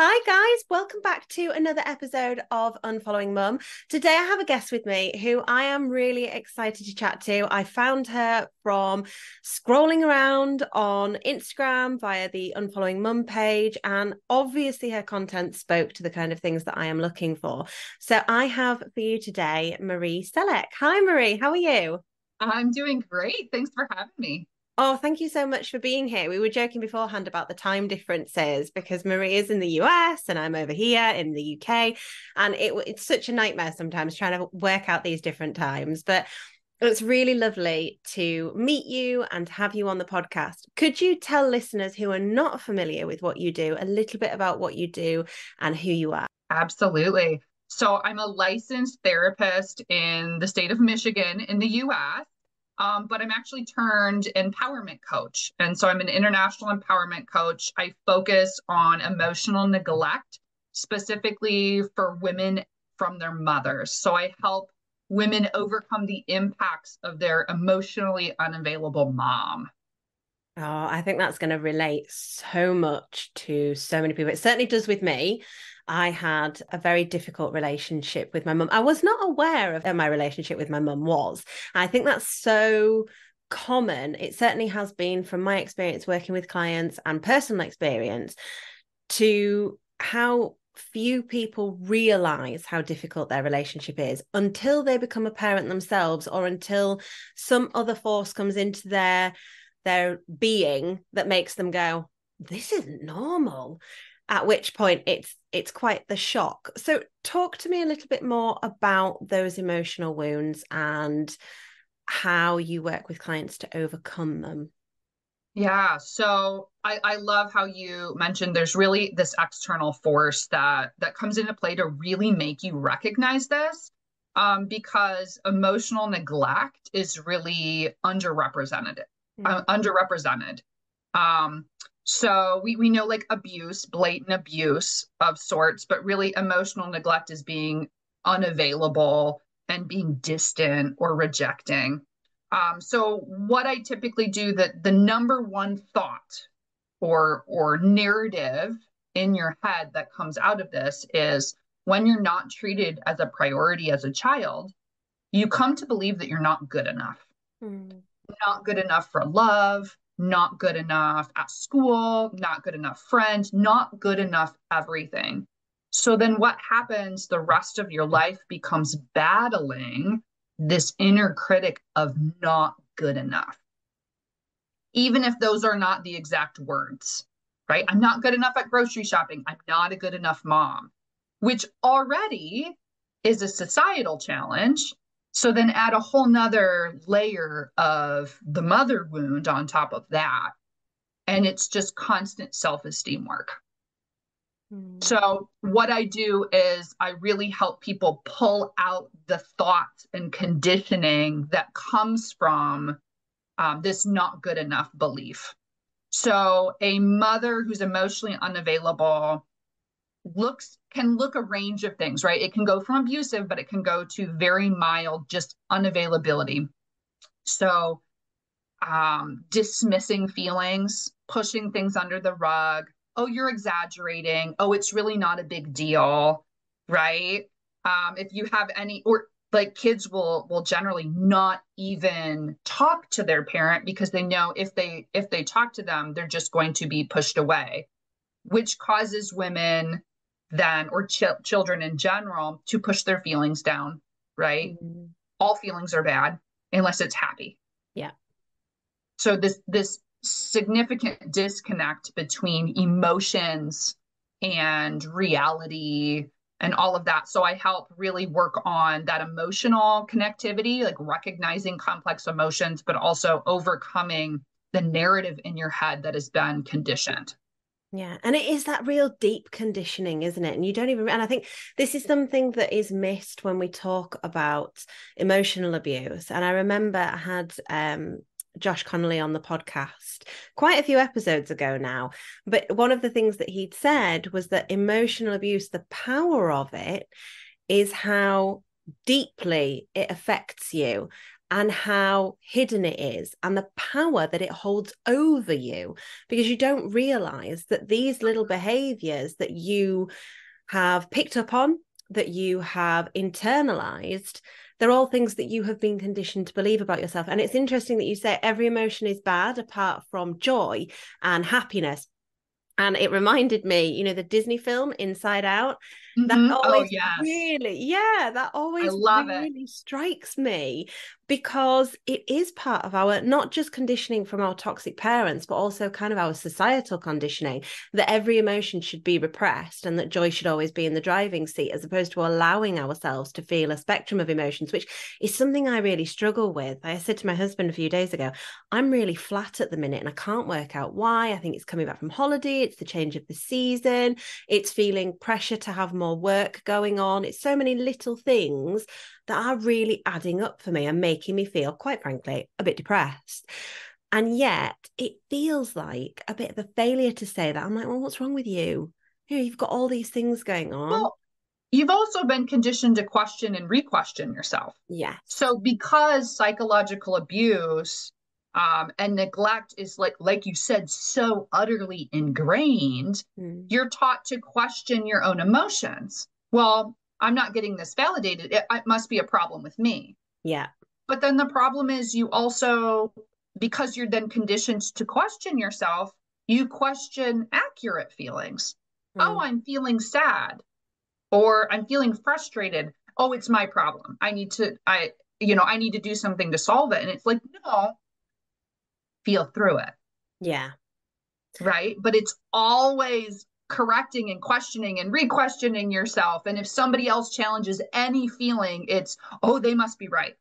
Hi guys, welcome back to another episode of Unfollowing Mum. Today I have a guest with me who I am really excited to chat to. I found her from scrolling around on Instagram via the Unfollowing Mum page, and obviously her content spoke to the kind of things that I am looking for. So I have for you today Marie Selleck. Hi Marie, how are you? I'm doing great. Thanks for having me. Oh, thank you so much for being here. We were joking beforehand about the time differences because Marie is in the US and I'm over here in the UK. And it's such a nightmare sometimes trying to work out these different times. But it's really lovely to meet you and have you on the podcast. Could you tell listeners who are not familiar with what you do a little bit about what you do and who you are? Absolutely. So I'm a licensed therapist in the state of Michigan in the US, but I'm actually turned empowerment coach. And so I'm an international empowerment coach. I focus on emotional neglect, specifically for women from their mothers. So I help women overcome the impacts of their emotionally unavailable mom. Oh, I think that's going to relate so much to so many people. It certainly does with me. I had a very difficult relationship with my mum. I was not aware of my relationship with my mum was. I think that's so common. It certainly has been from my experience working with clients and personal experience to how few people realize how difficult their relationship is until they become a parent themselves or until some other force comes into their being that makes them go, this isn't normal, at which point it's quite the shock. So talk to me a little bit more about those emotional wounds and how you work with clients to overcome them. Yeah, so I love how you mentioned there's really this external force that comes into play to really make you recognize this, because emotional neglect is really Mm. underrepresented. Um, so we know like abuse, blatant abuse of sorts, but really emotional neglect is being unavailable and being distant or rejecting. So what I typically do, that the number one thought or narrative in your head that comes out of this is when you're not treated as a priority as a child, you come to believe that you're not good enough. Mm. Not good enough for love, not good enough at school, not good enough friends, not good enough everything. So then what happens the rest of your life becomes battling this inner critic of not good enough, even if those are not the exact words, right? I'm not good enough at grocery shopping. I'm not a good enough mom, which already is a societal challenge. So then add a whole nother layer of the mother wound on top of that. And it's just constant self-esteem work. Mm. So what I do is I really help people pull out the thoughts and conditioning that comes from this not good enough belief. So a mother who's emotionally unavailable can look a range of things, right? It can go from abusive, but it can go to very mild, just unavailability. So dismissing feelings, pushing things under the rug. Oh, you're exaggerating. Oh, it's really not a big deal, right? If you have any, or like kids will generally not even talk to their parent because they know if they talk to them, they're just going to be pushed away, which causes women then or children in general to push their feelings down, right? Mm. All feelings are bad unless it's happy. Yeah. So this significant disconnect between emotions and reality and all of that. So I help really work on that emotional connectivity, like recognizing complex emotions, but also overcoming the narrative in your head that has been conditioned. Yeah. And it is that real deep conditioning, isn't it? And you don't even, and I think this is something that is missed when we talk about emotional abuse. And I remember I had Josh Connolly on the podcast quite a few episodes ago now. But one of the things that he'd said was that emotional abuse, the power of it is how deeply it affects you and how hidden it is and the power that it holds over you, because you don't realize that these little behaviors that you have picked up on, that you have internalized, they're all things that you have been conditioned to believe about yourself. And it's interesting that you say every emotion is bad apart from joy and happiness. And it reminded me, the Disney film Inside Out, that Oh, always yes. that I always love it. really strikes me, because it is part of our, not just conditioning from our toxic parents, but also kind of our societal conditioning, that every emotion should be repressed and that joy should always be in the driving seat, as opposed to allowing ourselves to feel a spectrum of emotions, which is something I really struggle with. I said to my husband a few days ago, I'm really flat at the minute and I can't work out why. I think it's coming back from holiday, it's the change of the season, it's feeling pressure to have more work going on. It's so many little things that are really adding up for me and making me feel, quite frankly, a bit depressed. And yet it feels like a bit of a failure to say that. I'm like, well, what's wrong with you? You've got all these things going on. Well, you've also been conditioned to question and re-question yourself. Yes. So because psychological abuse and neglect is like you said, so utterly ingrained, you're taught to question your own emotions. Well, I'm not getting this validated. It must be a problem with me. Yeah. But then the problem is you also, because you're then conditioned to question yourself, you question accurate feelings. Oh, I'm feeling sad, or I'm feeling frustrated. Oh, it's my problem. I need to do something to solve it. And it's like, no, feel through it. Yeah. Right. But it's always correcting and questioning and re-questioning yourself. And if somebody else challenges any feeling, it's, oh, they must be right.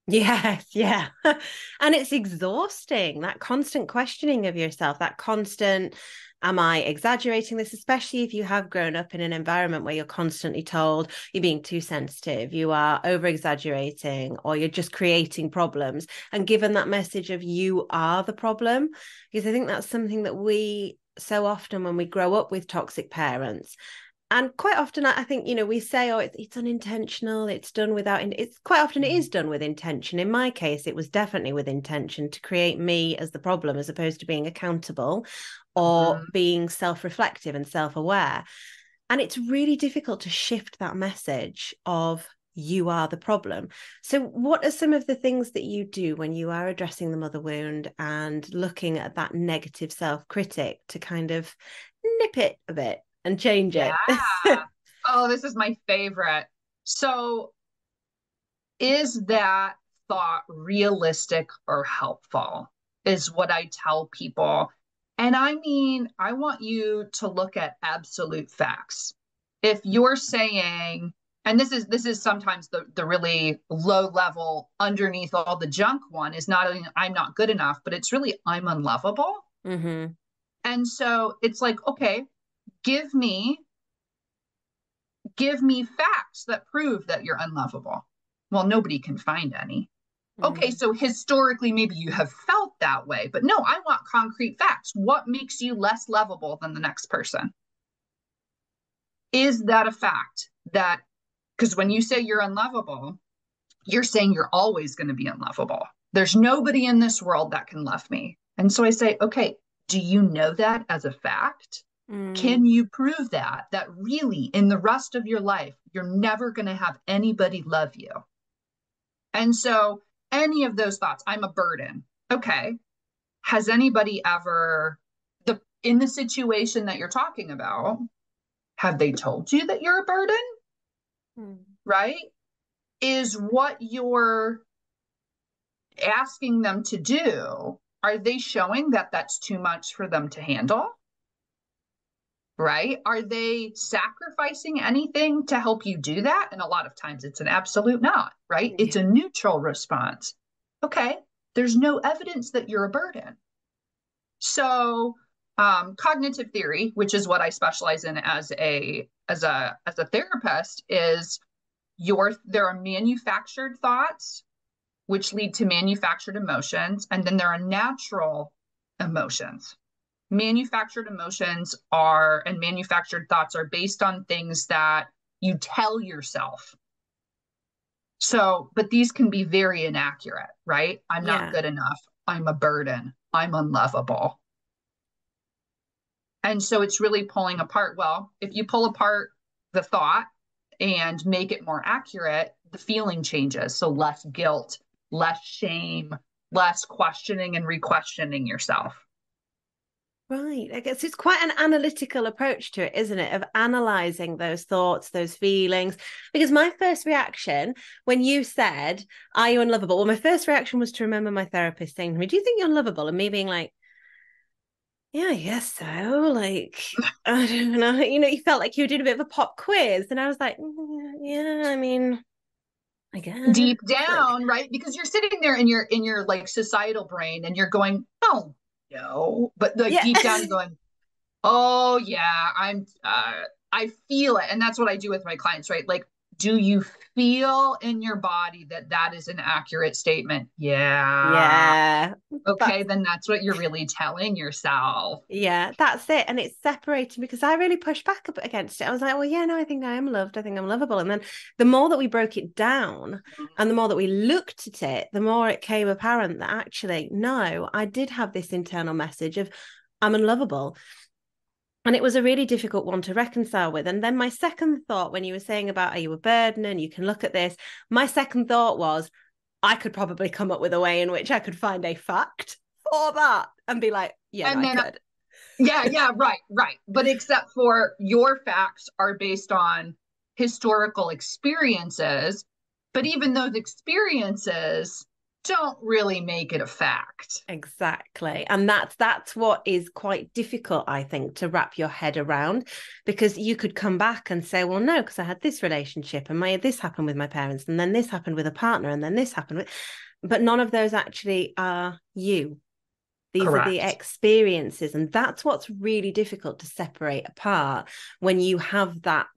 Yes, yeah. And it's exhausting, that constant questioning of yourself, that constant, am I exaggerating this? Especially if you have grown up in an environment where you're constantly told you're being too sensitive, you are over exaggerating, or you're just creating problems, and given that message of you are the problem. Because I think that's something that we so often, when we grow up with toxic parents, and quite often I think, we say, oh, it's unintentional, it's done without, it's quite often it is done with intention. In my case, it was definitely with intention to create me as the problem, as opposed to being accountable or being self-reflective and self-aware. And it's really difficult to shift that message of you are the problem. So what are some of the things that you do when you are addressing the mother wound and looking at that negative self-critic to kind of nip it a bit and change Yeah. it? Oh, this is my favorite. So, is that thought realistic or helpful? Is what I tell people. And I mean, I want you to look at absolute facts. If you're saying, and this is sometimes the really low level underneath all the junk one, is not I'm not good enough, but it's really I'm unlovable. Mm-hmm. And so it's like, okay, give me facts that prove that you're unlovable. Well, nobody can find any. Okay, so historically, maybe you have felt that way, but no, I want concrete facts. What makes you less lovable than the next person? Is that a fact? That, because when you say you're unlovable, you're saying you're always going to be unlovable. There's nobody in this world that can love me. And so I say, okay, do you know that as a fact? Can you prove that really in the rest of your life, you're never going to have anybody love you? And so any of those thoughts, I'm a burden. Okay. Has anybody ever, in the situation that you're talking about, have they told you that you're a burden? Right? Is what you're asking them to do, are they showing that that's too much for them to handle? Right? Are they sacrificing anything to help you do that? And a lot of times it's an absolute not, right? It's a neutral response. Okay, there's no evidence that you're a burden. So cognitive theory, which is what I specialize in as a therapist, is there are manufactured thoughts which lead to manufactured emotions, and then there are natural emotions. Manufactured emotions and manufactured thoughts are based on things that you tell yourself. So, but these can be very inaccurate, right? I'm not Yeah. good enough. I'm a burden. I'm unlovable. And so it's really pulling apart. Well, if you pull apart the thought and make it more accurate, the feeling changes. So less guilt, less shame, less questioning and re-questioning yourself. Right. I guess it's quite an analytical approach to it, isn't it? Of analyzing those thoughts, those feelings. Because my first reaction when you said, "Are you unlovable?" Well, my first reaction was to remember my therapist saying to me, "Do you think you're unlovable?" And me being like, "Yeah, I guess so." Like, I don't know. You felt like you were doing a bit of a pop quiz. And I was like, Yeah, I mean, I guess. Deep Like, down, right? Because you're sitting there in your like societal brain and you're going, oh no. But like yeah. deep down you're going, oh yeah, I feel it. And that's what I do with my clients, right? Like, do you feel in your body that that is an accurate statement? Yeah. Yeah. Okay, then that's what you're really telling yourself. Yeah, that's it. And it's separating because I really pushed back against it. I was like, well, yeah, no, I think I am loved. I think I'm lovable. And then the more that we broke it down and the more that we looked at it, the more it came apparent that actually, no, I did have this internal message of I'm unlovable. And it was a really difficult one to reconcile with. And then my second thought, when you were saying about, are you a burden and you can look at this, my second thought was, I could probably come up with a way in which I could find a fact for that and be like, yeah, no, And I then could. yeah, right. But except for your facts are based on historical experiences, but even those experiences don't really make it a fact. Exactly. And that's what is quite difficult, I think, to wrap your head around, because you could come back and say, well, no, because I had this relationship and this happened with my parents, and then this happened with a partner, and then this happened with, but none of those actually are you. These are the Correct. experiences. And that's what's really difficult to separate apart when you have that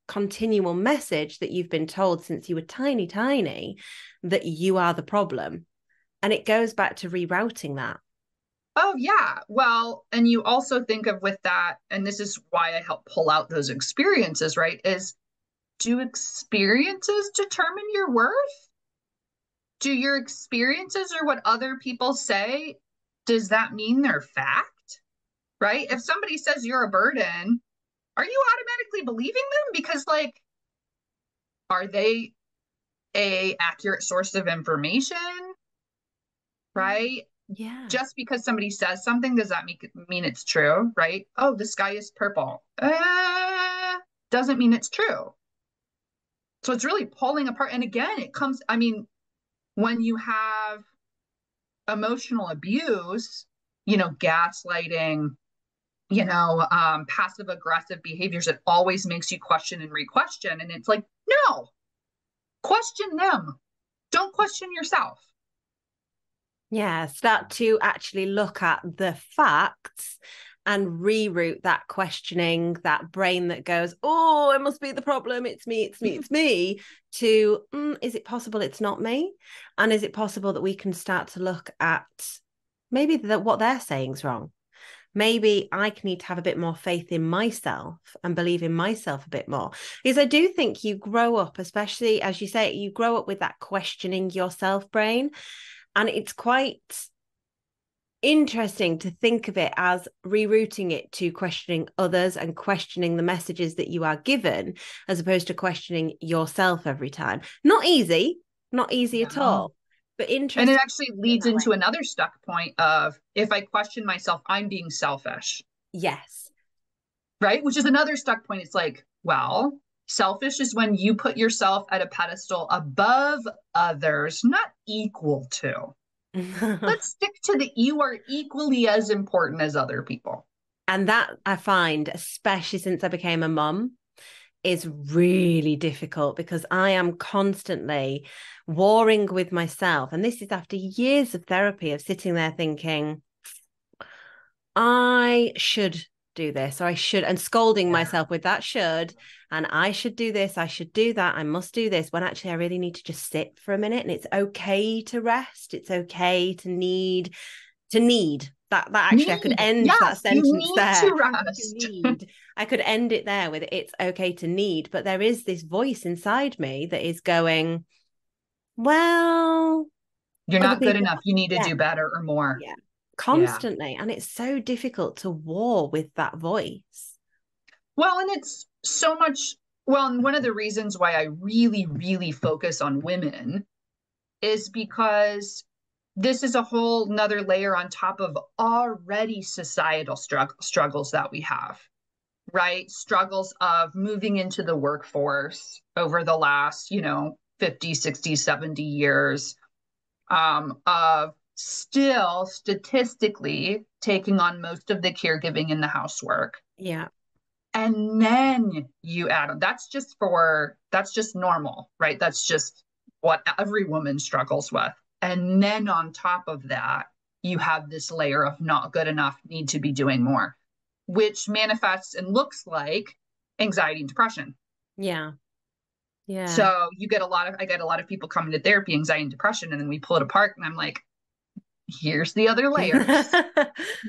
continual message that you've been told since you were tiny, tiny, that you are the problem. And it goes back to rerouting that. Oh, yeah. Well, and you also think of with that, and this is why I help pull out those experiences, right? Is do experiences determine your worth? Do your experiences or what other people say, does that mean they're fact? Right? If somebody says you're a burden, are you automatically believing them? Because like, are they a accurate source of information? Right? Yeah. Just because somebody says something, does that mean it's true? Right? Oh, the sky is purple. Doesn't mean it's true. So it's really pulling apart. And again, it comes, I mean, when you have emotional abuse, gaslighting, passive aggressive behaviors, it always makes you question and re-question. And it's like, no, question them. Don't question yourself. Yeah. Start to actually look at the facts and reroute that questioning, that brain that goes, oh, it must be the problem. It's me, it's me, it's me, to, is it possible it's not me? And is it possible that we can start to look at maybe what they're saying is wrong? Maybe I need to have a bit more faith in myself and believe in myself a bit more. Because I do think you grow up, especially as you say, you grow up with that questioning yourself brain. And it's quite interesting to think of it as rerouting it to questioning others and questioning the messages that you are given, as opposed to questioning yourself every time. Not easy at No. all, but And it interesting actually in leads that way. into another stuck point of if I question myself, I'm being selfish, Yes. right? Which is another stuck point. It's like, well, selfish is when you put yourself at a pedestal above others, not equal to. Let's stick to the you are equally as important as other people. And that I find, especially since I became a mum, is really difficult because I am constantly warring with myself. And this is after years of therapy of sitting there thinking, I should do this, or I should, and scolding Yeah. myself with that should, and I should do this, I should do that, I must do this, when actually I really need to just sit for a minute. And it's okay to rest. It's okay to need that actually I could Need. end that Yes, you sentence need there. to To rest. need. I could end it there with it's okay to need, but there is this voice inside me that is going, Well, You're other not good people, enough. You need to yeah, do better or more. yeah, Yeah. constantly. And it's so difficult to war with that voice. Well, and it's so much. Well, and one of the reasons why I really, really focus on women is because this is a whole nother layer on top of already societal struggles that we have, right? Struggles of moving into the workforce over the last, 50, 60, 70 years, of still statistically taking on most of the caregiving and the housework. Yeah. And then you add them. That's just normal, right? That's just what every woman struggles with. And then on top of that, you have this layer of not good enough, need to be doing more, which manifests and looks like anxiety and depression. Yeah. Yeah. So I get a lot of people coming to therapy, anxiety and depression, and then we pull it apart and I'm like, here's the other layers,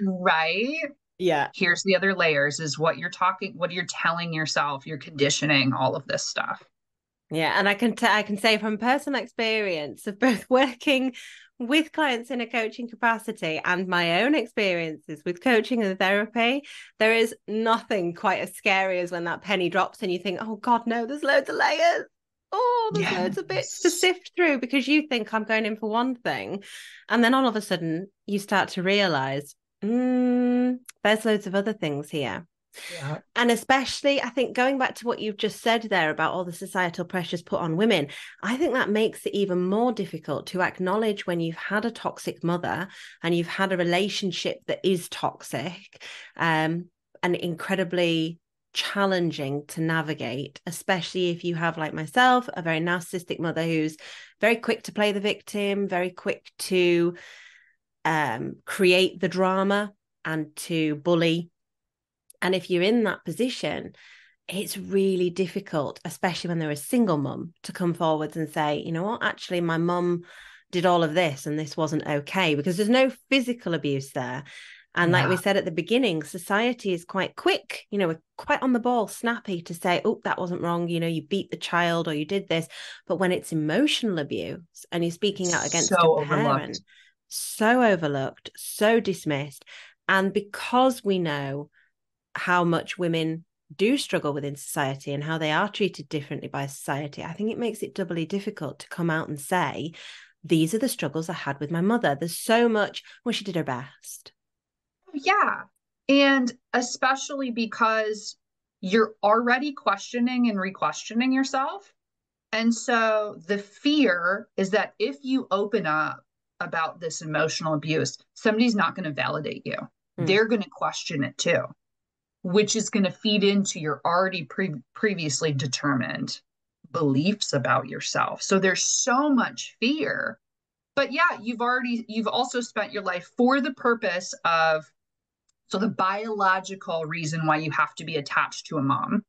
right? Yeah. Here's the other layers is what you're telling yourself, your conditioning, all of this stuff. Yeah, and I can say from personal experience of both working with clients in a coaching capacity and my own experiences with coaching and therapy, there is nothing quite as scary as when that penny drops and you think, oh God, no, there's loads of layers. Oh, there's loads of bits to Yes. sift through because you think I'm going in for one thing. And then all of a sudden you start to realize, there's loads of other things here. Yeah. And especially, I think going back to what you've just said there about all the societal pressures put on women, I think that makes it even more difficult to acknowledge when you've had a toxic mother and you've had a relationship that is toxic, and incredibly challenging to navigate, especially if you have, like myself, a very narcissistic mother who's very quick to play the victim, very quick to create the drama and to bully. And if you're in that position, it's really difficult, especially when they're a single mum, to come forwards and say, you know what, actually, my mum did all of this and this wasn't okay, because there's no physical abuse there. And like we Yeah. said at the beginning, society is quite quick, we're quite on the ball, snappy to say, oh, that wasn't wrong. You beat the child or you did this. But when it's emotional abuse and you're speaking out It's against a so overlooked. parent, so overlooked, so dismissed. And because we know how much women do struggle within society and how they are treated differently by society, I think it makes it doubly difficult to come out and say, these are the struggles I had with my mother. There's so much, well, she did her best. Yeah. And especially because you're already questioning and re-questioning yourself. And so the fear is that if you open up about this emotional abuse, somebody's not going to validate you. Mm. They're going to question it too, which is going to feed into your already previously determined beliefs about yourself. So there's so much fear. But yeah, you've also spent your life for the purpose of, so the biological reason why you have to be attached to a mom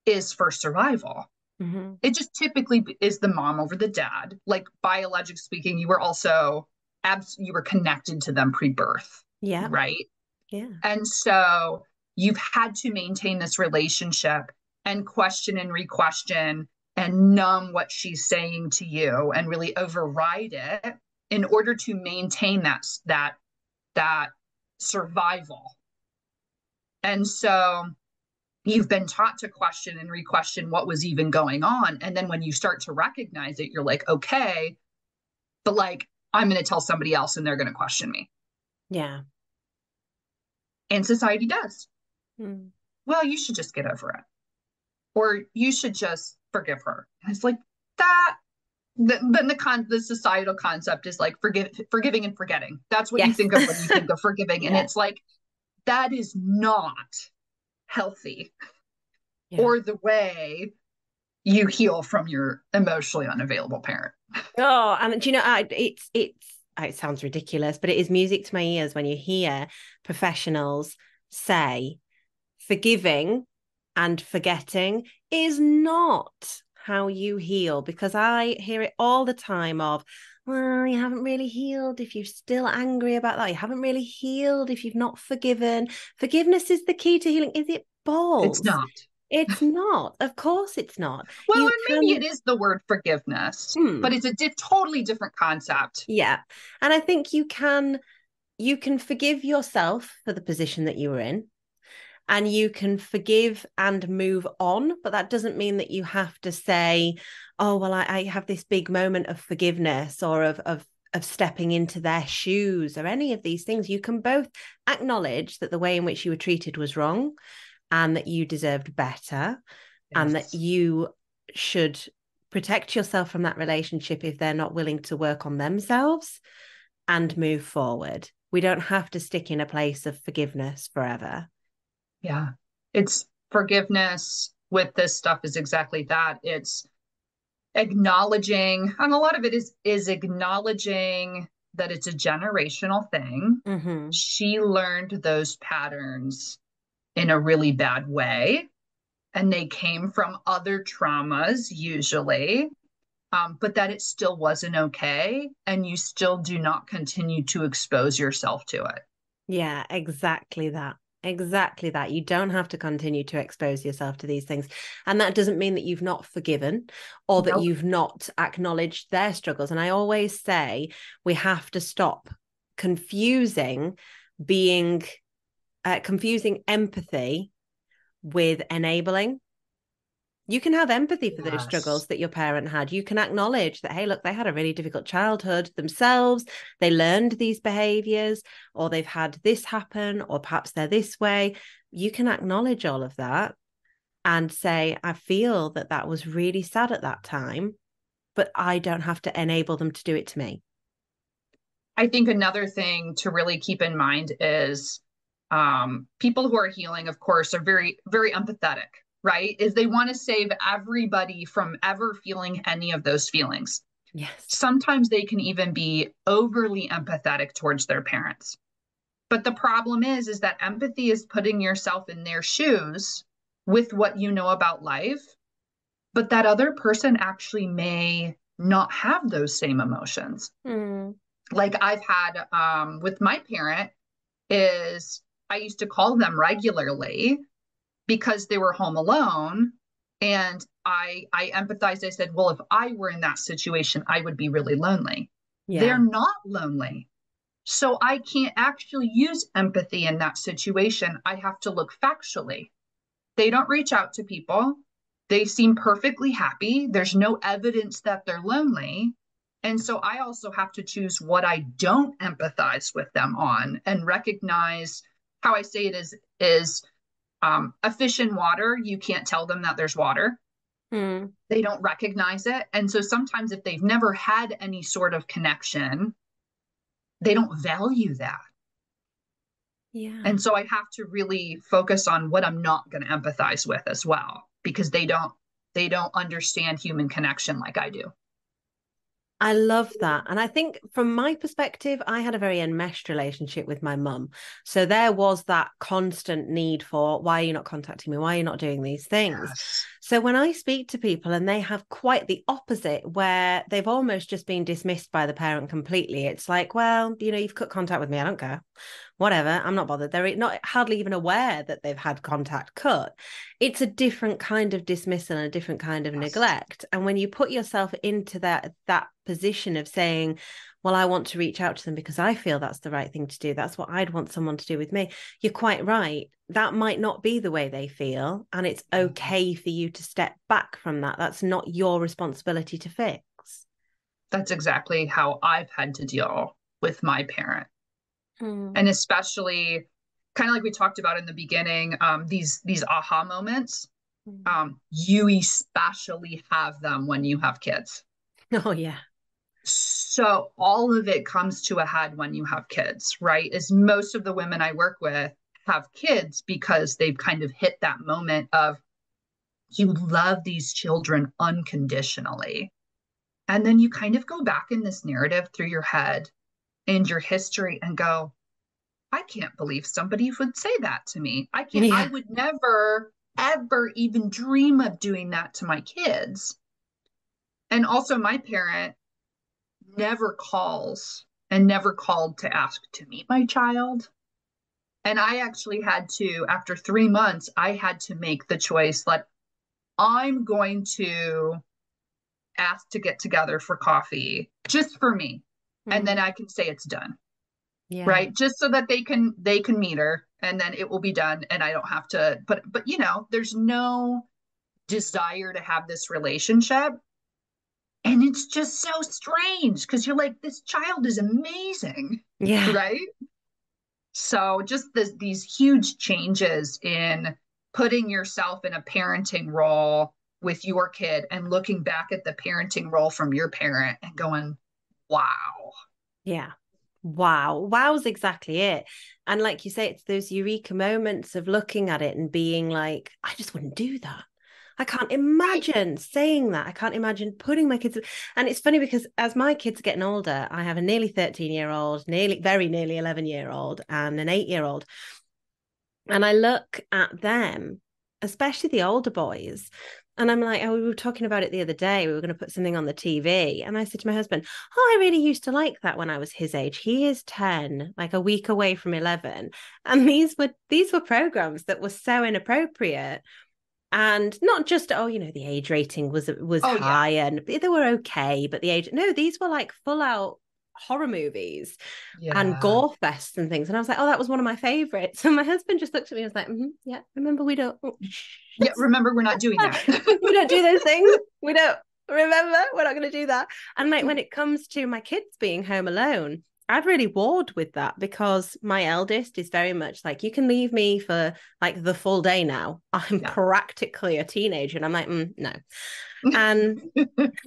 is for survival. Mm-hmm. It just typically is the mom over the dad. Like biologically speaking, you were also you were connected to them pre-birth, Yeah. right? Yeah. And so you've had to maintain this relationship and question and re-question and numb what she's saying to you and really override it in order to maintain that survival. And so you've been taught to question and re-question what was even going on. And then when you start to recognize it, you're like, okay, but like, I'm going to tell somebody else and they're going to question me. Yeah. And society does. Mm. Well, you should just get over it. Or you should just forgive her. And it's like that. Then the societal concept is like forgiving and forgetting. That's what you Yes. think of when you think of forgiving. And Yeah. it's like, that is not healthy Yeah. or the way you heal from your emotionally unavailable parent. Oh, and it sounds ridiculous, but it is music to my ears when you hear professionals say forgiving and forgetting is not how you heal, because I hear it all the time of, well, you haven't really healed if you're still angry about that. You haven't really healed if you've not forgiven. Forgiveness is the key to healing. Is it It's balls? not. It's not. Of course it's not. Well, You and maybe can, it is the word forgiveness, but hmm, it's a totally different concept. yeah. And I think you can forgive yourself for the position that you were in, and you can forgive and move on, but that doesn't mean that you have to say, oh well, I have this big moment of forgiveness, or of stepping into their shoes, or any of these things. You can both acknowledge that the way in which you were treated was wrong, and that you deserved better, and that Yes. you should protect yourself from that relationship if they're not willing to work on themselves, and move forward. We don't have to stick in a place of forgiveness forever. Yeah. It's forgiveness with this stuff is exactly that. It's acknowledging, and a lot of it is acknowledging that it's a generational thing. Mm-hmm. She learned those patterns in a really bad way, and they came from other traumas usually. But that it still wasn't okay, and you still do not continue to expose yourself to it. Yeah, exactly that. Exactly that. You don't have to continue to expose yourself to these things. And that doesn't mean that you've not forgiven, or that Nope. you've not acknowledged their struggles. And I always say we have to stop confusing being, confusing empathy with enabling. You can have empathy for those Yes. struggles that your parent had. You can acknowledge that, hey, look, they had a really difficult childhood themselves. They learned these behaviors, or they've had this happen, or perhaps they're this way. You can acknowledge all of that and say, I feel that that was really sad at that time, but I don't have to enable them to do it to me. I think another thing to really keep in mind is people who are healing, of course, are very, very empathetic, right? Is they want to save everybody from ever feeling any of those feelings. Yes. Sometimes they can even be overly empathetic towards their parents. But the problem is that empathy is putting yourself in their shoes with what you know about life, but that other person actually may not have those same emotions. Mm. Like I've had with my parent is I used to call them regularly because they were home alone, and I empathized. I said, well, if I were in that situation, I would be really lonely. They're Yeah. not lonely. So I can't actually use empathy in that situation. I have to look factually. They don't reach out to people. They seem perfectly happy. There's no evidence that they're lonely. And so I also have to choose what I don't empathize with them on, and recognize how I say it is a fish in water. You can't tell them that there's water. Mm. They don't recognize it. And so sometimes if they've never had any sort of connection, they don't value that. Yeah. And so I have to really focus on what I'm not going to empathize with as well, because they don't understand human connection like I do. I love that. And I think from my perspective, I had a very enmeshed relationship with my mum. So there was that constant need for, why are you not contacting me? Why are you not doing these things? Yes. So when I speak to people and they have quite the opposite, where they've almost just been dismissed by the parent completely, it's like, well, you've cut contact with me. I don't care. Whatever. I'm not bothered. They're not hardly even aware that they've had contact cut. It's a different kind of dismissal and a different kind of Yes. neglect. And when you put yourself into that position of saying, well, I want to reach out to them because I feel that's the right thing to do, that's what I'd want someone to do with me, you're quite right. That might not be the way they feel, and it's okay for you to step back from that. That's not your responsibility to fix. That's exactly how I've had to deal with my parent. Mm. And especially kind of like we talked about in the beginning, these aha moments. You especially have them when you have kids. Oh yeah. So all of it comes to a head when you have kids, right? As most of the women I work with have kids because they've kind of hit that moment of you love these children unconditionally. And then you kind of go back in this narrative through your head and your history and go, I can't believe somebody would say that to me. I Yeah. would never, ever even dream of doing that to my kids. And also, my parent never calls and never called to ask to meet my child. And I actually had to, after 3 months, I had to make the choice that I'm going to ask to get together for coffee just for me. And then Mm. I can say it's done. Yeah. Right. Just so that they can meet her and then it will be done. And I don't have to, but there's no desire to have this relationship. And it's just so strange because you're like, this child is amazing. Yeah. Right. So just these huge changes in putting yourself in a parenting role with your kid and looking back at the parenting role from your parent and going, wow. Yeah. Wow. Wow's exactly it. And like you say, it's those eureka moments of looking at it and being like, I just wouldn't do that. I can't Right. imagine saying that. I can't imagine putting my kids. And it's funny because as my kids are getting older, I have a nearly 13-year-old, very nearly 11-year-old, and an 8-year-old. And I look at them, especially the older boys, and I'm like, oh, we were talking about it the other day. We were going to put something on the TV. And I said to my husband, oh, I really used to like that when I was his age. He is 10, like a week away from 11. And these were programs that were so inappropriate. And not just, oh, the age rating was Oh, yeah. high and they were okay, but the age, no, these were like full out horror movies and Yeah. gore fests and things. And I was like, oh, that was one of my favorites. And my husband just looked at me and was like, yeah, remember we don't, Yeah. Remember, we're not doing that. we don't do those things. We don't remember. We're not going to do that. And like when it comes to my kids being home alone, I've really warred with that because my eldest is very much like, you can leave me for like the full day now. I'm Yeah. practically a teenager. And I'm like, no. And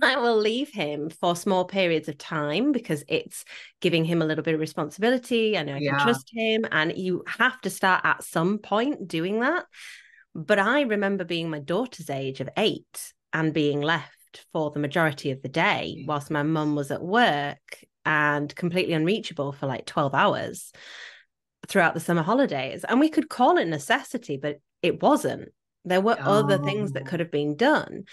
I will leave him for small periods of time because it's giving him a little bit of responsibility. I know I can Yeah. trust him. And you have to start at some point doing that. But I remember being my daughter's age of 8 and being left for the majority of the day whilst my mum was at work and completely unreachable for like 12 hours throughout the summer holidays. And we could call it necessity, but it wasn't. There were other things that could have been done.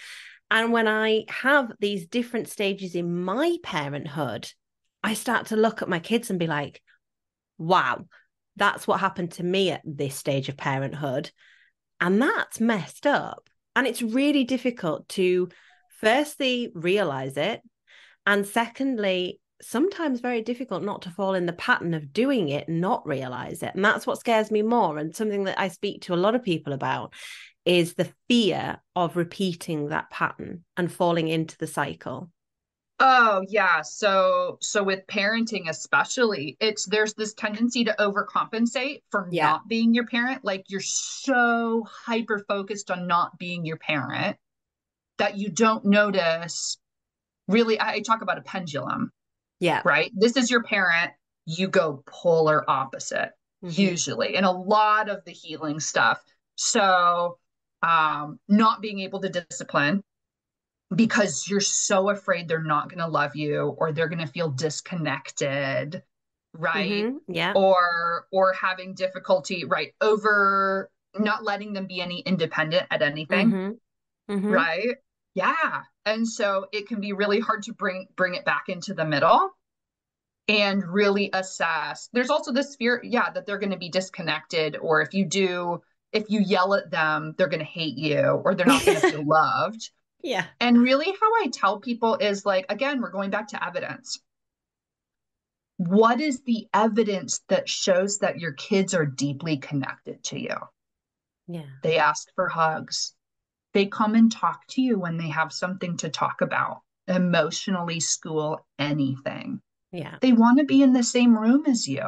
And when I have these different stages in my parenthood, I start to look at my kids and be like, wow, that's what happened to me at this stage of parenthood. And that's messed up. And it's really difficult to, firstly, realize it. And secondly, sometimes very difficult not to fall in the pattern of doing it, not realize it. And that's what scares me more. And something that I speak to a lot of people about is the fear of repeating that pattern and falling into the cycle. Oh, yeah. So with parenting especially, there's this tendency to overcompensate for Yeah. not being your parent. Like you're so hyper focused on not being your parent that you don't notice. Really, I talk about a pendulum, Yeah. right? This is your parent, you go polar opposite, Mm-hmm. usually, in a lot of the healing stuff. So not being able to discipline because you're so afraid they're not going to love you or they're going to feel disconnected, right? Mm-hmm. Yeah. Or having difficulty, right, over not letting them be any independent at anything, Mm-hmm. Mm-hmm. right? Yeah. And so it can be really hard to bring it back into the middle and really assess. There's also this fear, yeah, that they're going to be disconnected, or if you yell at them, they're going to hate you or they're not going to feel loved. Yeah. And really, how I tell people is like, again, we're going back to evidence. What is the evidence that shows that your kids are deeply connected to you? Yeah. They ask for hugs. They come and talk to you when they have something to talk about, emotionally, school, anything. Yeah. They want to be in the same room as you,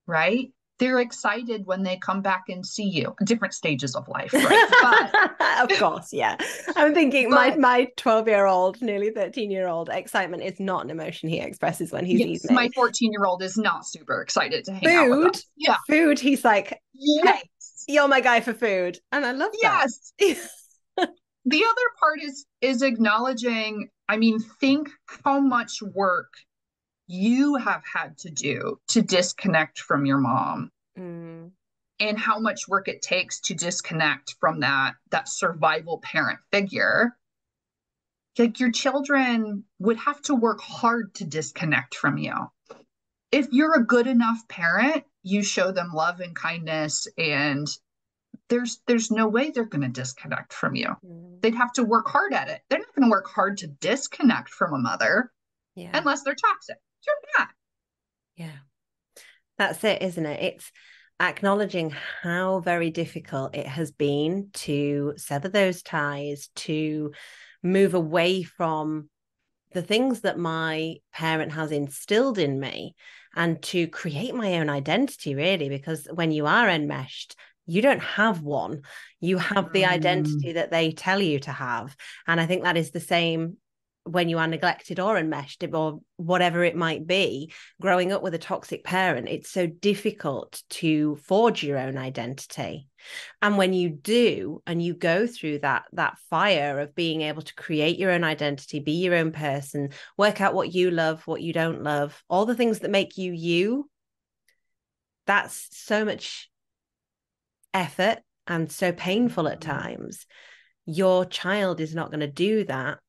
right? They're excited when they come back and see you. Different stages of life, right? Of course, yeah. I'm thinking But my 12-year-old, nearly 13-year-old excitement is not an emotion he expresses when he sees yes, my me. 14-year-old is not super excited to hang out with Food, us. Yeah. food, he's like, hey, Yes. you're my guy for food. And I love that. Yes. The other part is acknowledging, I mean, think how much work you have had to do to disconnect from your mom Mm. and how much work it takes to disconnect from that survival parent figure. Like your children would have to work hard to disconnect from you. If you're a good enough parent, you show them love and kindness, and there's no way they're going to disconnect from you. They'd have to work hard at it. They're not going to work hard to disconnect from a mother unless they're toxic. You're not. Yeah. That's it, isn't it? It's acknowledging how very difficult it has been to sever those ties, to move away from the things that my parent has instilled in me, and to create my own identity, really, because when you are enmeshed, you don't have one. You have the identity that they tell you to have. And I think that is the same when you are neglected or enmeshed or whatever it might be. Growing up with a toxic parent, it's so difficult to forge your own identity. And when you do, and you go through that fire of being able to create your own identity, be your own person, work out what you love, what you don't love, all the things that make you you, that's so much effort and so painful at times. Your child is not going to do that.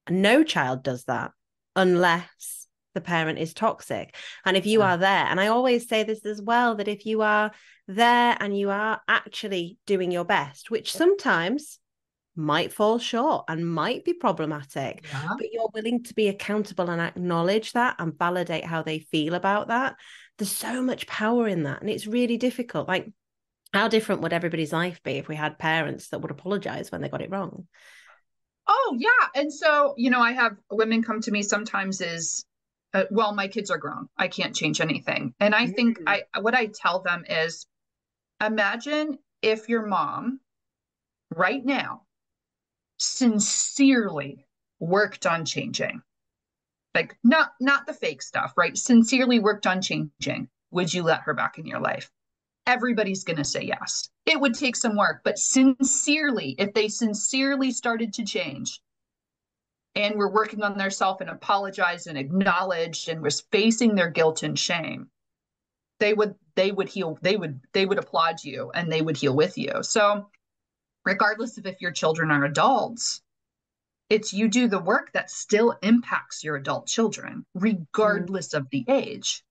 No child does that unless the parent is toxic. And if you are there, and I always say this as well, that if you are there and you are actually doing your best, which sometimes might fall short and might be problematic, but you're willing to be accountable and acknowledge that and validate how they feel about that, there's so much power in that. And it's really difficult. Like, how different would everybody's life be if we had parents that would apologize when they got it wrong? Oh, yeah. And so, I have women come to me sometimes well, my kids are grown. I can't change anything. And I think what I tell them is, imagine if your mom right now sincerely worked on changing, like not the fake stuff, right? Sincerely worked on changing. Would you let her back in your life? Everybody's going to say yes. It would take some work, but sincerely, if they sincerely started to change and were working on their self and apologized and acknowledged and was facing their guilt and shame, they would heal. They would applaud you and they would heal with you. So regardless of if your children are adults, it's you do the work that still impacts your adult children, regardless of the age.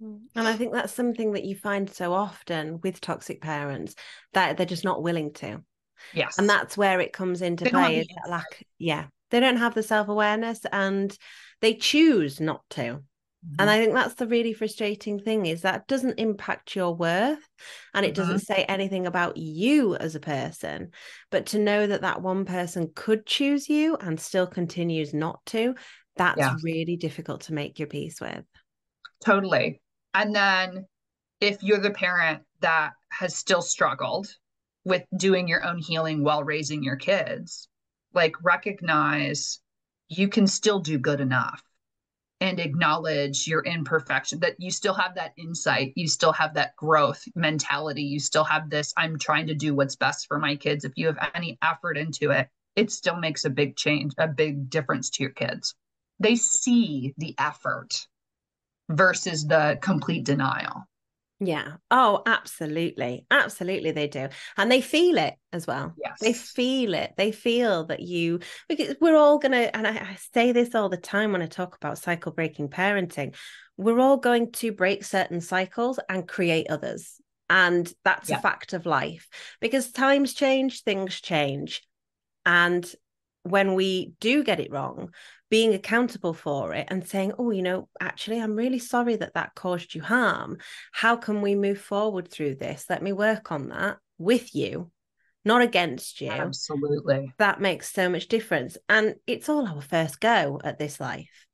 And I think that's something that you find so often with toxic parents, that they're just not willing to. Yes. And that's where it comes into play. Is that they don't have the self-awareness and they choose not to. And I think that's the really frustrating thing, is that doesn't impact your worth and it doesn't say anything about you as a person. But to know that that one person could choose you and still continues not to, that's really difficult to make your peace with. Totally. And then if you're the parent that has still struggled with doing your own healing while raising your kids, like, recognize you can still do good enough and acknowledge your imperfection, that you still have that insight, you still have that growth mentality, you still have this, I'm trying to do what's best for my kids. If you have any effort into it, it still makes a big change, a big difference to your kids. They see the effort versus the complete denial. Yeah. Oh, absolutely. Absolutely, they do. And they feel it as well. Yes. They feel it. They feel that because we're all going to, and I say this all the time when I talk about cycle breaking parenting, we're all going to break certain cycles and create others. And that's a fact of life, because times change, things change. And when we do get it wrong, being accountable for it and saying, oh, actually, I'm really sorry that caused you harm. How can we move forward through this? Let me work on that with you, not against you. Absolutely. That makes so much difference. And it's all our first go at this life.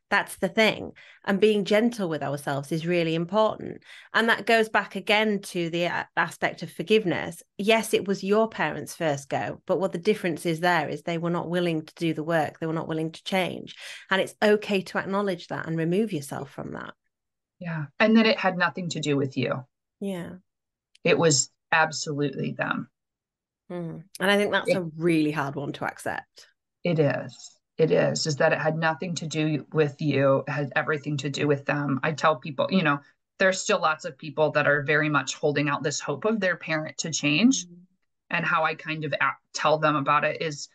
That's the thing. And being gentle with ourselves is really important. And that goes back again to the aspect of forgiveness. Yes, it was your parents' first go, but what the difference is there is they were not willing to do the work. They were not willing to change. And it's okay to acknowledge that and remove yourself from that. Yeah. And then it had nothing to do with you. Yeah. It was absolutely them. And I think that's a really hard one to accept. It is that it had nothing to do with you. It had everything to do with them. I tell people, there's still lots of people that are very much holding out this hope of their parent to change. And how I kind of tell them about it is,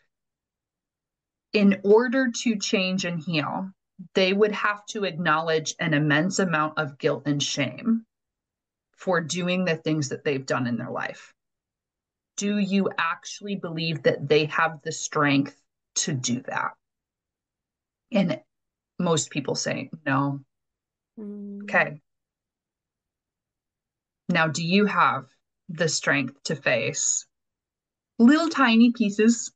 in order to change and heal, they would have to acknowledge an immense amount of guilt and shame for doing the things that they've done in their life. Do you actually believe that they have the strength to do that? And most people say no. Okay. Now, do you have the strength to face little tiny pieces,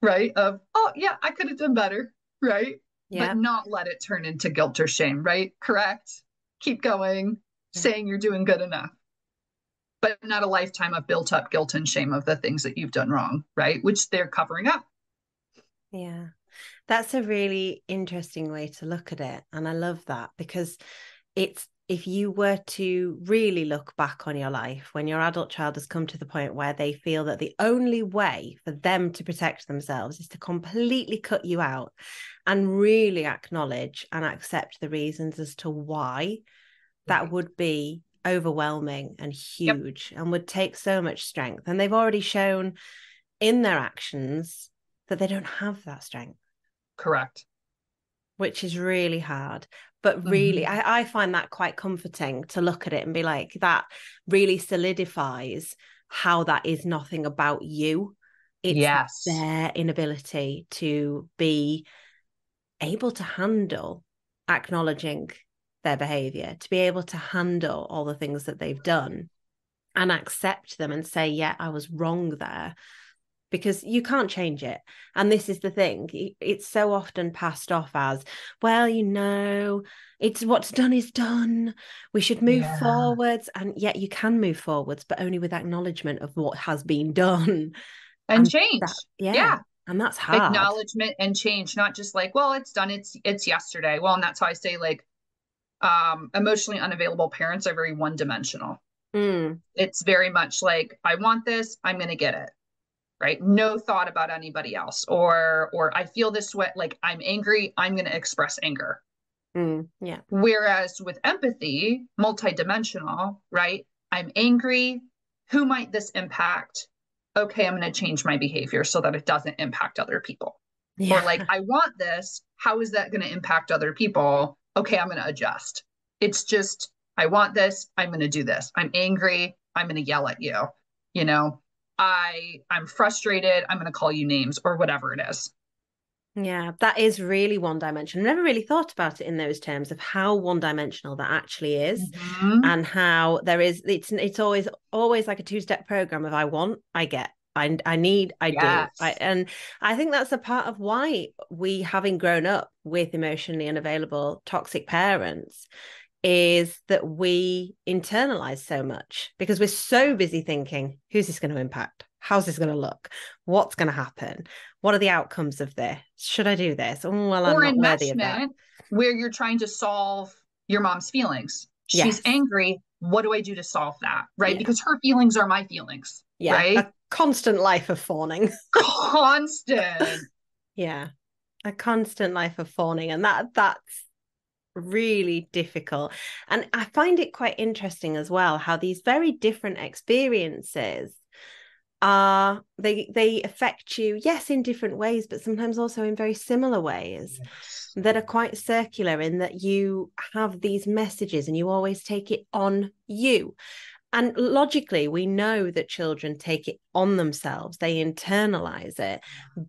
right? Of, oh, yeah, I could have done better, right? Yeah. But not let it turn into guilt or shame, right? Correct. Keep going, Yeah. saying you're doing good enough, but not a lifetime of built up guilt and shame of the things that you've done wrong, right? Which they're covering up. Yeah. That's a really interesting way to look at it. And I love that, because it's, if you were to really look back on your life, when your adult child has come to the point where they feel that the only way for them to protect themselves is to completely cut you out and really acknowledge and accept the reasons as to why, that would be overwhelming and huge, and would take so much strength. And they've already shown in their actions that they don't have that strength. Correct. Which is really hard. But really, I find that quite comforting to look at it and be like, that really solidifies how that is nothing about you. It's their inability to be able to handle acknowledging their behavior, to be able to handle all the things that they've done and accept them and say, yeah, I was wrong there. Because you can't change it. And this is the thing. It's so often passed off as, well, it's what's done is done. We should move forwards. And yet you can move forwards, but only with acknowledgement of what has been done. And change. Yeah. And that's hard. Acknowledgement and change, not just like, well, it's done. It's yesterday. Well, and that's how I say, like, emotionally unavailable parents are very one-dimensional. It's very much like, I want this, I'm going to get it. Right? No thought about anybody else. Or I feel this way, like I'm angry, I'm going to express anger. Yeah. Whereas with empathy, multidimensional, right? I'm angry. Who might this impact? Okay, I'm going to change my behavior so that it doesn't impact other people. Yeah. Or like, I want this. How is that going to impact other people? Okay, I'm going to adjust. It's just, I want this. I'm going to do this. I'm angry. I'm going to yell at you. You know, I'm frustrated. I'm going to call you names or whatever it is. Yeah, that is really one dimension. I never really thought about it in those terms of how one dimensional that actually is, and how there is, it's always like a two-step program of I want, I get, I need, I do. And I think that's a part of why we, having grown up with emotionally unavailable, toxic parents, is that we internalize so much because we're so busy thinking, who's this going to impact? How's this going to look? What's going to happen? What are the outcomes of this? Should I do this? Oh, well, I'm not worthy of that. Where you're trying to solve your mom's feelings. She's angry. What do I do to solve that? Right? Yeah. Because her feelings are my feelings. Yeah. Right? A constant life of fawning. Constant. Yeah. A constant life of fawning. And that's really difficult. And I find it quite interesting as well how these very different experiences they affect you, yes, in different ways, but sometimes also in very similar ways that are quite circular, in that you have these messages and you always take it on you. And logically, we know that children take it on themselves. They internalize it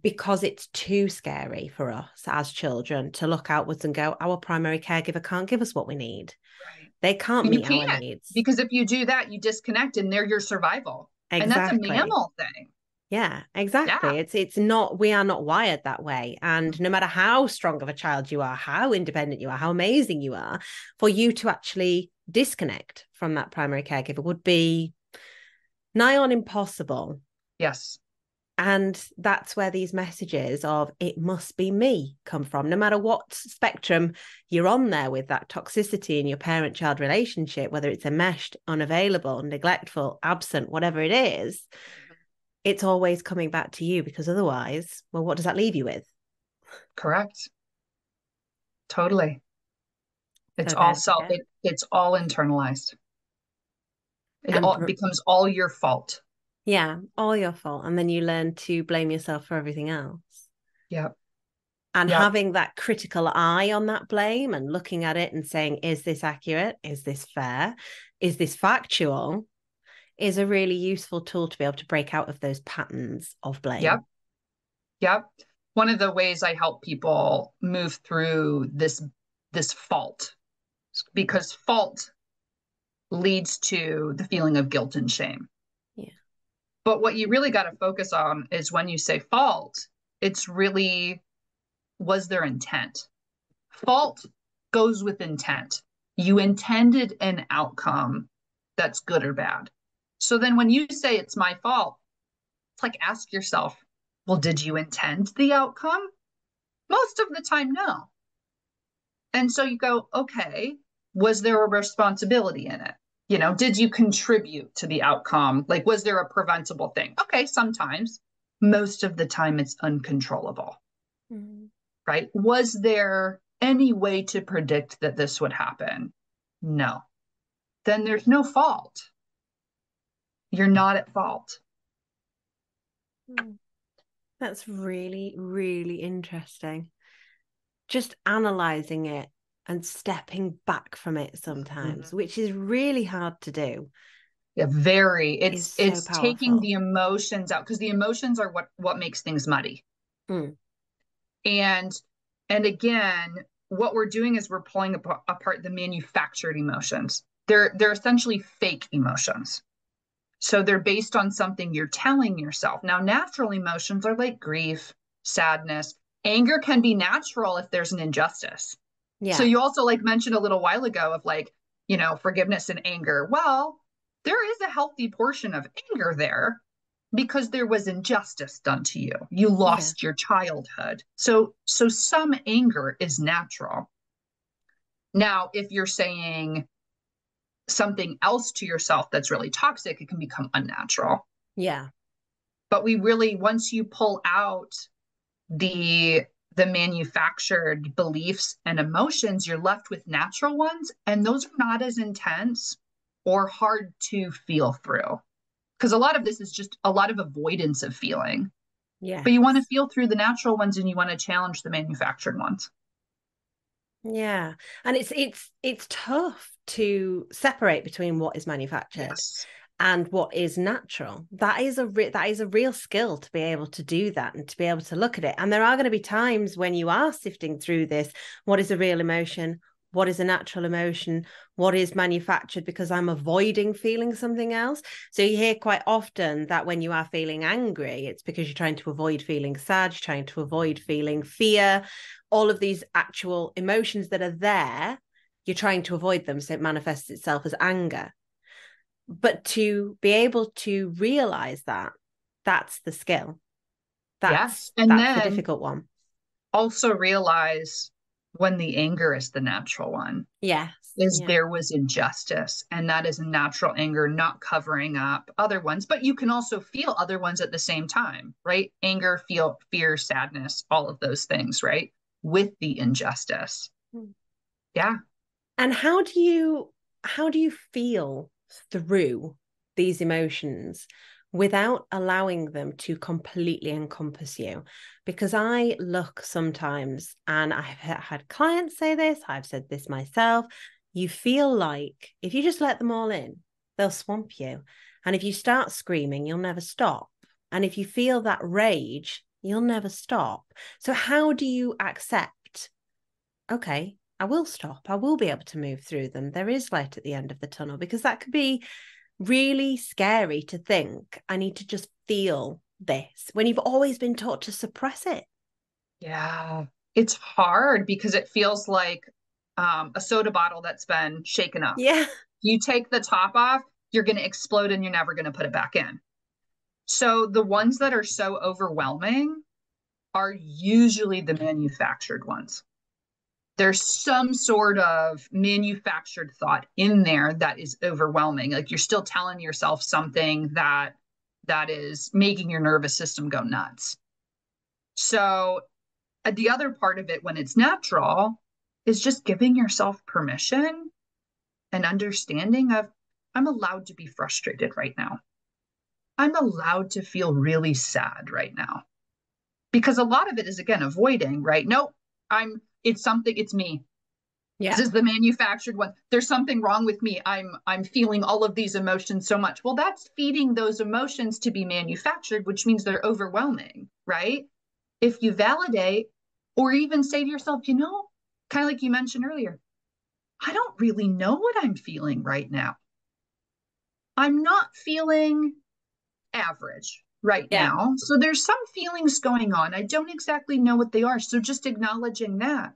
because it's too scary for us as children to look outwards and go, our primary caregiver can't give us what we need. Right. They can't meet our needs. Because if you do that, you disconnect and they're your survival. Exactly. And that's a mammal thing. Yeah, exactly. Yeah. It's not, we are not wired that way. And no matter how strong of a child you are, how independent you are, how amazing you are, for you to actually disconnect from that primary caregiver would be nigh on impossible. Yes. And that's where these messages of it must be me come from, no matter what spectrum you're on there with that toxicity in your parent-child relationship, whether it's enmeshed, unavailable, neglectful, absent, whatever it is, it's always coming back to you, because otherwise, well, what does that leave you with? Correct. Totally. It's all it's all internalized. It becomes all your fault. Yeah, all your fault. And then you learn to blame yourself for everything else. Yep. And Yep. having that critical eye on that blame and looking at it and saying, is this accurate? Is this fair? Is this factual? Is a really useful tool to be able to break out of those patterns of Yep. blame. Yep. One of the ways I help people move through this fault, because fault leads to the feeling of guilt and shame. Yeah. But what you really got to focus on is when you say fault, it's really, was there intent? Fault goes with intent. You intended an outcome that's good or bad. So then when you say it's my fault, it's like, ask yourself, well, did you intend the outcome? Most of the time, no. And so you go, okay, was there a responsibility in it? You know, did you contribute to the outcome? Like, was there a preventable thing? Okay, sometimes. Most of the time, it's uncontrollable, right? Was there any way to predict that this would happen? No. Then there's no fault. You're not at fault. That's really, really interesting. Just analyzing it and stepping back from it sometimes, which is really hard to do. Yeah, very. Is so It's taking powerful. the emotions out, because the emotions are what makes things muddy. Mm. And again, what we're doing is we're pulling apart the manufactured emotions. They're essentially fake emotions. So they're based on something you're telling yourself. Now, natural emotions are like grief, sadness. Anger can be natural if there's an injustice. So Yeah. you also like mentioned a little while ago of like, you know, forgiveness and anger. Well, there is a healthy portion of anger there because there was injustice done to you. You Yeah. lost your childhood. So some anger is natural. Now, if you're saying something else to yourself that's really toxic, it can become unnatural. Yeah. But we really, once you pull out the manufactured beliefs and emotions, you're left with natural ones, and those are not as intense or hard to feel through, because a lot of this is just a lot of avoidance of feeling. Yeah. But you want to feel through the natural ones and you want to challenge the manufactured ones. Yeah. And it's tough to separate between what is manufactured Yes. and what is natural. That is that is a real skill to be able to do that and to be able to look at it. And there are going to be times when you are sifting through this, what is a real emotion? What is a natural emotion? What is manufactured because I'm avoiding feeling something else? So you hear quite often that when you are feeling angry, it's because you're trying to avoid feeling sad, you're trying to avoid feeling fear, all of these actual emotions that are there, you're trying to avoid them. So it manifests itself as anger. But to be able to realize that, that's the skill. Yes. And That's the then difficult one. also realize when the anger is the natural one, Yes. is Yeah. there was injustice, and that is a natural anger, not covering up other ones. But you can also feel other ones at the same time, right? Anger, feel fear, sadness, all of those things, right? With the injustice. Yeah. And how do you feel through these emotions without allowing them to completely encompass you? Because I look sometimes, and I've had clients say this, I've said this myself, you feel like if you just let them all in, they'll swamp you. And if you start screaming, you'll never stop. And if you feel that rage, you'll never stop. So how do you accept, okay, I will stop. I will be able to move through them. There is light at the end of the tunnel, because that could be really scary to think, I need to just feel this when you've always been taught to suppress it. Yeah. It's hard because it feels like a soda bottle that's been shaken up. Yeah. You take the top off, you're going to explode and you're never going to put it back in. So the ones that are so overwhelming are usually the manufactured ones. There's some sort of manufactured thought in there that is overwhelming. Like you're still telling yourself something that is making your nervous system go nuts. So the other part of it when it's natural is just giving yourself permission and understanding of, I'm allowed to be frustrated right now. I'm allowed to feel really sad right now. Because a lot of it is, again, avoiding, right? Nope, it's something, it's me. Yeah. This is the manufactured one. There's something wrong with me. I'm feeling all of these emotions so much. Well, that's feeding those emotions to be manufactured, which means they're overwhelming, right? If you validate or even say to yourself, kind of like you mentioned earlier, I don't really know what I'm feeling right now. I'm not feeling average right Yeah. now. So there's some feelings going on. I don't exactly know what they are. So just acknowledging that,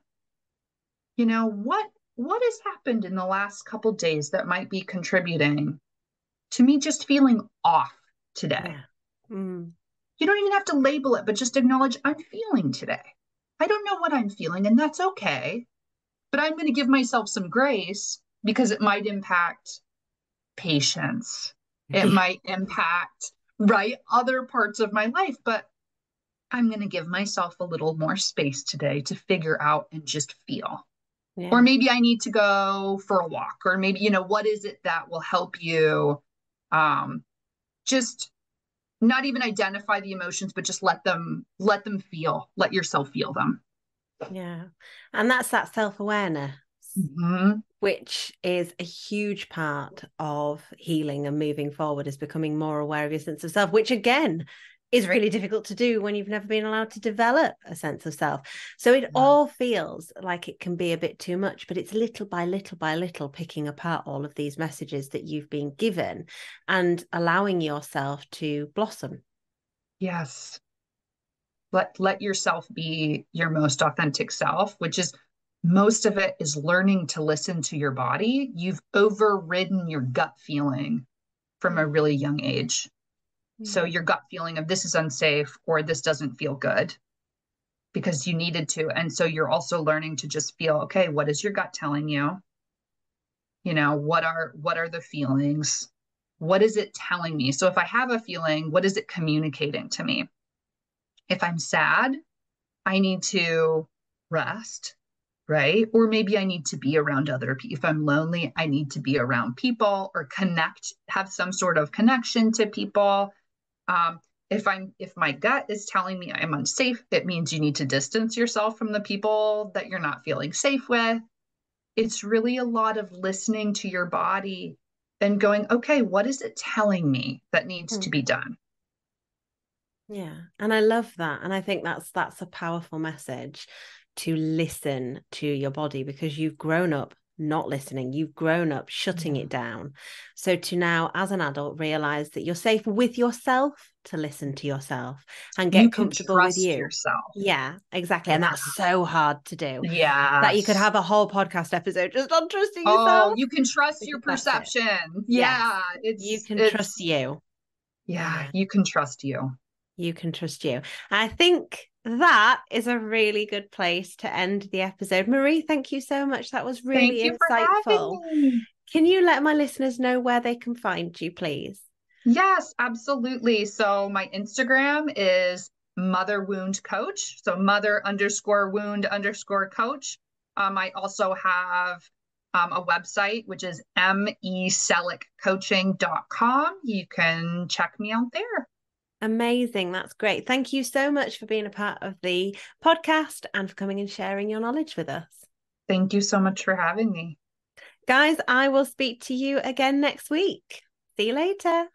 what has happened in the last couple days that might be contributing to me just feeling off today. Yeah. Mm. You don't even have to label it, but just acknowledge I'm feeling today. I don't know what I'm feeling, and that's okay. But I'm going to give myself some grace because it might impact patience. It Yeah. might impact, right, other parts of my life. But I'm going to give myself a little more space today to figure out and just feel. Or Yeah. maybe I need to go for a walk, or maybe, what is it that will help you just not even identify the emotions, but just let yourself feel them. Yeah. And that's that self-awareness, Mm-hmm. which is a huge part of healing and moving forward, is becoming more aware of your sense of self, which again is really difficult to do when you've never been allowed to develop a sense of self. So it all feels like it can be a bit too much, but it's little by little by little picking apart all of these messages that you've been given and allowing yourself to blossom. Yes. Let yourself be your most authentic self, which is most of it is learning to listen to your body. You've overridden your gut feeling from a really young age. So Yeah. your gut feeling of this is unsafe or this doesn't feel good because you needed to. And so you're also learning to just feel, okay, what is your gut telling you? What are the feelings? What is it telling me? So if I have a feeling, what is it communicating to me? If I'm sad, I need to rest, right? Or maybe I need to be around other people. If I'm lonely, I need to be around people or have some sort of connection to people. Um, if my gut is telling me I'm unsafe, it means you need to distance yourself from the people that you're not feeling safe with. It's really a lot of listening to your body and going, okay, what is it telling me that needs to be done? Yeah. And I love that. And I think that's a powerful message, to listen to your body, because you've grown up not listening. You've grown up shutting it down. So to now, as an adult, realize that you're safe with yourself to listen to yourself and You get can comfortable with trust you. yourself. Yeah, exactly. And Yeah. that's so hard to do. That you could Yes. have a whole podcast episode just on trusting Oh, yourself, you can trust your because that's it. perception. Yes. Yeah, You it's can trust it's you. yeah, Yeah. you can trust you. You can trust you. I think that is a really good place to end the episode. Marie, thank you so much. That was Thank really you for having insightful. me. Can you let my listeners know where they can find you, please? Yes, absolutely. So my Instagram is mother wound coach. So mother underscore wound underscore coach. I also have a website, which is meselleckcoaching.com. You can check me out there. Amazing. That's great. Thank you so much for being a part of the podcast and for coming and sharing your knowledge with us. Thank you so much for having me. Guys, I will speak to you again next week. See you later.